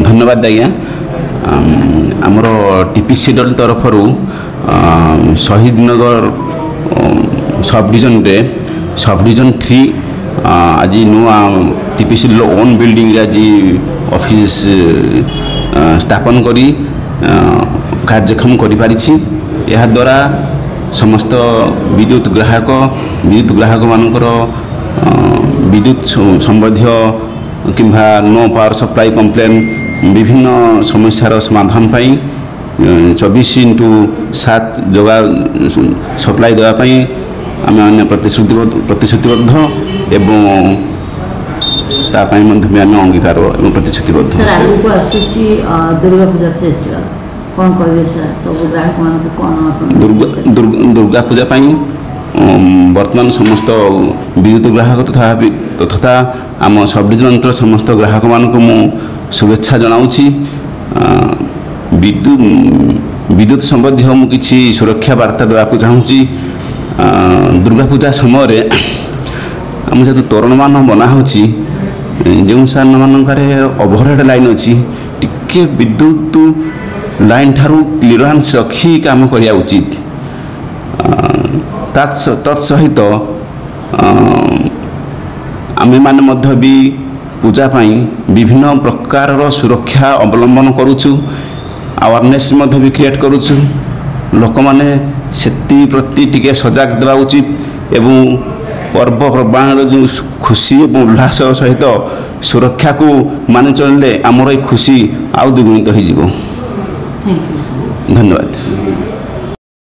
धन्यवाद आज्ञा आमर टीपीसी दल तरफ शहीद नगर सब डिविजन 3 आज नुआ टीपीसी ओन बिल्डिंग आज ऑफिस स्थापन करी कार्यक्रम कर द्वारा समस्त विद्युत ग्राहक मानकर विद्युत संबंधी किंवा नो पावर सप्लाई कंप्लेन विभिन्न समस्यार समाधान पाई 24/7 जगह सप्लाई देवाई आम प्रतिश्रुतिबद्ध एवं तापाई आम अंगीकार एवं प्रतिश्रुतिबद्ध। सर आगु दुर्गा पूजा फेस्टिवल कौन कहबे सर सब ग्राहक मान कौन दुर्गा पूजा पाई वर्तमान समस्त विद्युत ग्राहक तथा आम सब डिविजन अंतर समस्त ग्राहक मानक मु शुभेच्छा जनाऊँगी। विद्युत संबंधी मु किछि सुरक्षा वार्ता देवाक चाहूँगी। दुर्गा पूजा समय आम जो तोरण मान बना होची जो स्थान मानक ओभरहेड लाइन अच्छी टिके विद्युत लाइन ठारू क्लीयरेंस रखी काम करिया उचित। तत्सहित आमे माने मध्य भी पूजा पाई विभिन्न प्रकार सुरक्षा अवलंबन करुचु अवेयरनेस मध्य भी क्रिएट करुचु लोक माने सेति प्रति टिके सजग देवा उचित एवं पर्वपर्वाण जो खुशी और उल्लास सहित सुरक्षा को मानि चलिले आमर खुशी आउ द्विगुणित हो। Thank you. धन्यवाद।